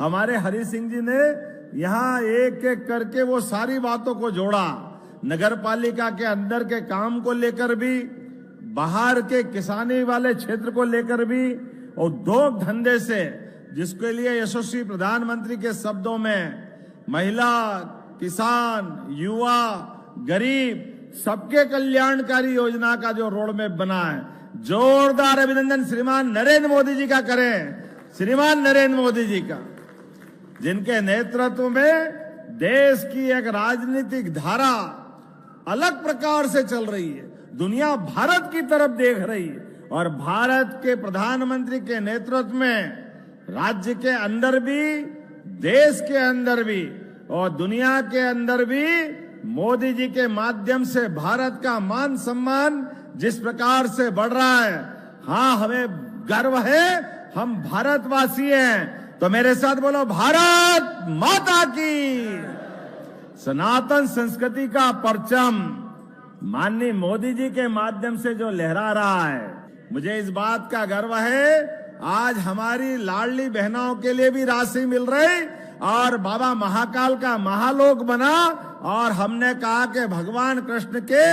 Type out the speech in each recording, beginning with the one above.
हमारे हरि सिंह जी ने यहाँ एक एक करके वो सारी बातों को जोड़ा। नगर पालिका के अंदर के काम को लेकर भी, बाहर के किसानी वाले क्षेत्र को लेकर भी, उद्योग धंधे से, जिसके लिए यशस्वी प्रधानमंत्री के शब्दों में महिला, किसान, युवा, गरीब सबके कल्याणकारी योजना का जो रोड मैप बना है, जोरदार अभिनंदन श्रीमान नरेंद्र मोदी जी का करें। श्रीमान नरेंद्र मोदी जी का, जिनके नेतृत्व में देश की एक राजनीतिक धारा अलग प्रकार से चल रही है। दुनिया भारत की तरफ देख रही है और भारत के प्रधानमंत्री के नेतृत्व में राज्य के अंदर भी, देश के अंदर भी और दुनिया के अंदर भी मोदी जी के माध्यम से भारत का मान सम्मान जिस प्रकार से बढ़ रहा है, हाँ हमें गर्व है, हम भारतवासी हैं। तो मेरे साथ बोलो, भारत माता की। सनातन संस्कृति का परचम माननीय मोदी जी के माध्यम से जो लहरा रहा है, मुझे इस बात का गर्व है। आज हमारी लाडली बहनों के लिए भी राशि मिल रही और बाबा महाकाल का महालोक बना और हमने कहा कि भगवान कृष्ण के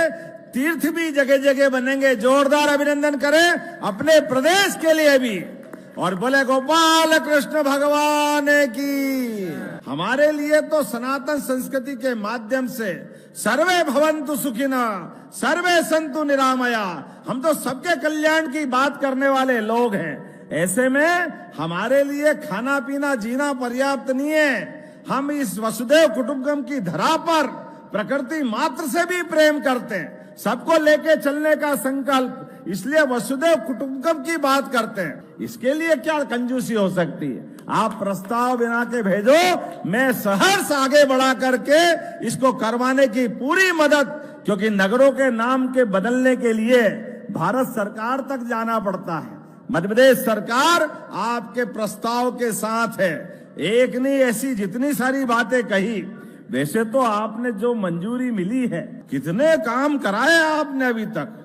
तीर्थ भी जगह जगह बनेंगे। जोरदार अभिनंदन करें अपने प्रदेश के लिए भी और बोले गोपाल कृष्ण भगवान की। हमारे लिए तो सनातन संस्कृति के माध्यम से सर्वे भवन्तु सुखिनः, सर्वे सन्तु निरामया, हम तो सबके कल्याण की बात करने वाले लोग हैं। ऐसे में हमारे लिए खाना पीना जीना पर्याप्त नहीं है। हम इस वसुदेव कुटुंबकम की धरा पर प्रकृति मात्र से भी प्रेम करते हैं, सबको लेके चलने का संकल्प, इसलिए वसुदेव कुटुंबकम की बात करते हैं। इसके लिए क्या कंजूसी हो सकती है? आप प्रस्ताव बना के भेजो, मैं सहर्ष आगे बढ़ा करके इसको करवाने की पूरी मदद, क्योंकि नगरों के नाम के बदलने के लिए भारत सरकार तक जाना पड़ता है। मध्य प्रदेश सरकार आपके प्रस्ताव के साथ है। एक नहीं, ऐसी जितनी सारी बातें कही, वैसे तो आपने जो मंजूरी मिली है, कितने काम कराए आपने अभी तक।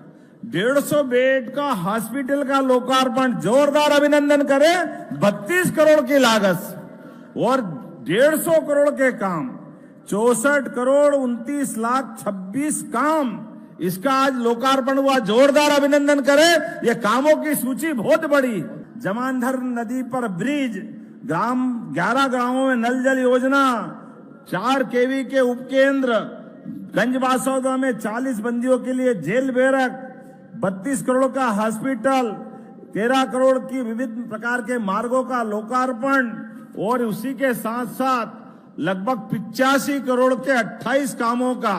150 बेड का हॉस्पिटल का लोकार्पण, जोरदार अभिनंदन करें। 32 करोड़ की लागत और 150 करोड़ के काम, 64 करोड़ 29 लाख 26 काम, इसका आज लोकार्पण हुआ। जोरदार अभिनंदन करें। ये कामों की सूची बहुत बड़ी। जमांधर नदी पर ब्रिज, 11 गांवों में नल जल योजना, 4 केवी के उपकेंद्र, गंजबासौदा में 40 बंदियों के लिए जेल बैरक, 32 करोड़ का हॉस्पिटल, 13 करोड़ की विविध प्रकार के मार्गों का लोकार्पण और उसी के साथ साथ लगभग 85 करोड़ के 28 कामों का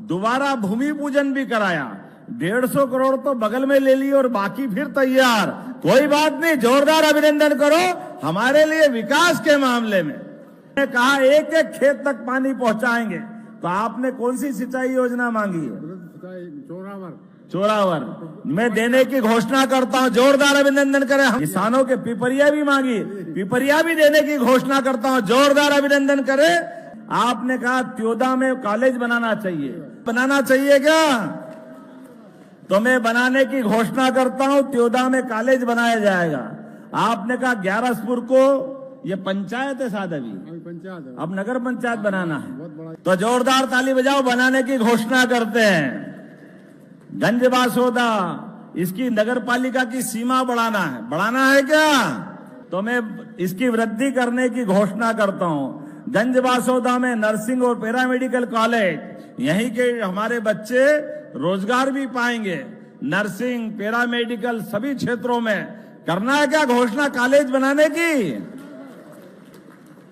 दोबारा भूमि पूजन भी कराया। 150 करोड़ तो बगल में ले ली और बाकी फिर तैयार। कोई बात नहीं, जोरदार अभिनंदन करो हमारे लिए विकास के मामले में। मैंने कहा एक एक खेत तक पानी पहुंचाएंगे, तो आपने कौन सी सिंचाई योजना मांगी है? चोरावर मैं देने की घोषणा करता हूं। जोरदार अभिनंदन करें। किसानों के पिपरिया भी मांगी, पिपरिया भी देने की घोषणा करता हूं। जोरदार अभिनंदन करें। आपने कहा त्योदा में कॉलेज बनाना चाहिए क्या? तो मैं बनाने की घोषणा करता हूं, त्योदा में कॉलेज बनाया जाएगा। आपने कहा ग्यारसपुर को, ये पंचायत है साथ अभी, अब नगर पंचायत बनाना है, तो जोरदार ताली बजाओ, बनाने की घोषणा करते हैं। गंजबासौदा, इसकी नगर पालिका की सीमा बढ़ाना है क्या? तो मैं इसकी वृद्धि करने की घोषणा करता हूं। गंजबासौदा में नर्सिंग और पैरामेडिकल कॉलेज, यहीं के हमारे बच्चे रोजगार भी पाएंगे। नर्सिंग, पैरामेडिकल सभी क्षेत्रों में करना है क्या घोषणा कॉलेज बनाने की?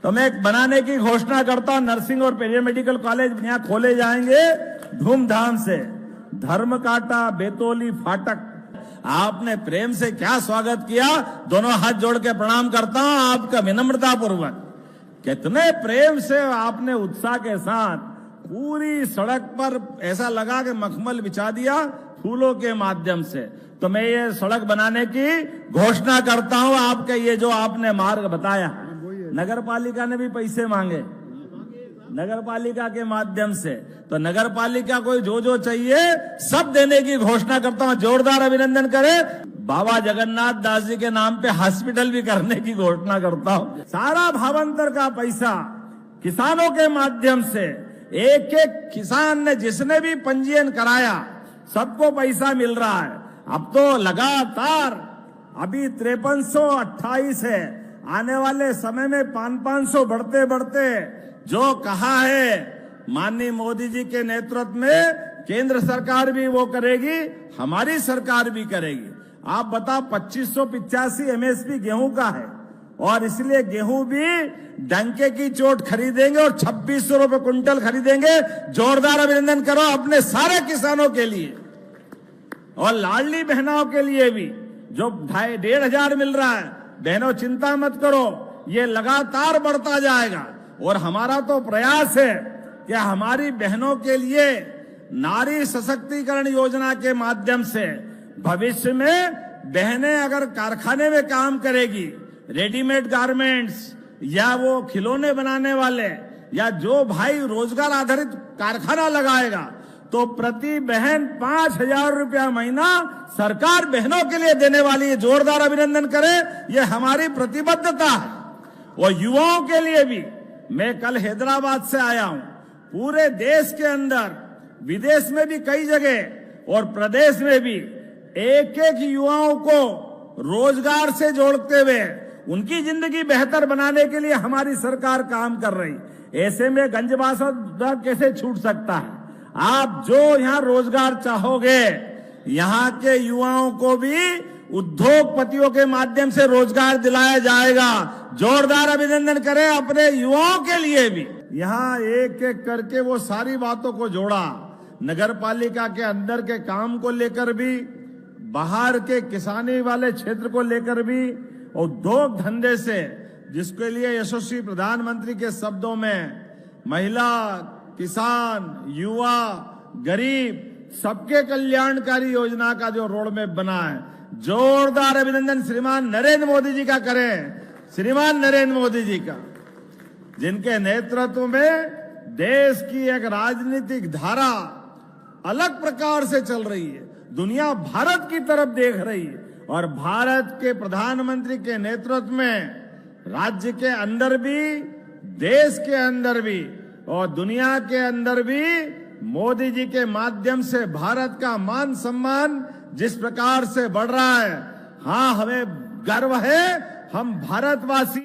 तो मैं बनाने की घोषणा करता हूं। नर्सिंग और पैरामेडिकल कॉलेज यहां खोले जाएंगे धूमधाम से। धर्मकाटा, बेतौली, फाटक, आपने प्रेम से क्या स्वागत किया, दोनों हाथ जोड़ के प्रणाम करता हूं आपका विनम्रता पूर्वक। कितने प्रेम से आपने उत्साह के साथ पूरी सड़क पर ऐसा लगा कि मखमल बिछा दिया फूलों के माध्यम से। तो मैं ये सड़क बनाने की घोषणा करता हूं। आपके ये जो आपने मार्ग बताया, नगर पालिका ने भी पैसे मांगे नगर पालिका के माध्यम से, तो नगर पालिका को जो चाहिए सब देने की घोषणा करता हूं। जोरदार अभिनंदन करें। बाबा जगन्नाथ दास जी के नाम पे हॉस्पिटल भी करने की घोषणा करता हूं। सारा भावांतर का पैसा किसानों के माध्यम से एक एक किसान ने जिसने भी पंजीयन कराया सबको पैसा मिल रहा है। अब तो लगातार अभी 5328 है, आने वाले समय में 500 बढ़ते बढ़ते जो कहा है माननीय मोदी जी के नेतृत्व में केंद्र सरकार भी वो करेगी, हमारी सरकार भी करेगी। आप बताओ 2585 एमएसपी गेहूं का है और इसलिए गेहूं भी डंके की चोट खरीदेंगे और 2600 रुपए कुंटल खरीदेंगे। जोरदार अभिनंदन करो अपने सारे किसानों के लिए और लाडली बहनों के लिए भी जो 2500 मिल रहा है। बहनों चिंता मत करो, ये लगातार बढ़ता जाएगा और हमारा तो प्रयास है कि हमारी बहनों के लिए नारी सशक्तिकरण योजना के माध्यम से भविष्य में बहनें अगर कारखाने में काम करेगी, रेडीमेड गारमेंट्स या वो खिलौने बनाने वाले या जो भाई रोजगार आधारित कारखाना लगाएगा तो प्रति बहन 5000 रुपया महीना सरकार बहनों के लिए देने वाली है। जोरदार अभिनंदन करें, ये हमारी प्रतिबद्धता है। और युवाओं के लिए भी मैं कल हैदराबाद से आया हूं। पूरे देश के अंदर विदेश में भी कई जगह और प्रदेश में भी एक एक युवाओं को रोजगार से जोड़ते हुए उनकी जिंदगी बेहतर बनाने के लिए हमारी सरकार काम कर रही। ऐसे में गंजबासा कैसे छूट सकता है। आप जो यहाँ रोजगार चाहोगे, यहाँ के युवाओं को भी उद्योगपतियों के माध्यम से रोजगार दिलाया जाएगा। जोरदार अभिनंदन करें अपने युवाओं के लिए भी। यहाँ एक एक करके वो सारी बातों को जोड़ा, नगर पालिका के अंदर के काम को लेकर भी, बाहर के किसानी वाले क्षेत्र को लेकर भी, उद्योग धंधे से जिसके लिए यशस्वी प्रधानमंत्री के शब्दों में महिला, किसान, युवा, गरीब सबके कल्याणकारी योजना का जो रोड मैप बना है, जोरदार अभिनंदन श्रीमान नरेंद्र मोदी जी का करें। श्रीमान नरेंद्र मोदी जी का, जिनके नेतृत्व में देश की एक राजनीतिक धारा अलग प्रकार से चल रही है। दुनिया भारत की तरफ देख रही है और भारत के प्रधानमंत्री के नेतृत्व में राज्य के अंदर भी, देश के अंदर भी और दुनिया के अंदर भी मोदी जी के माध्यम से भारत का मान सम्मान जिस प्रकार से बढ़ रहा है, हाँ हमें गर्व है, हम भारतवासी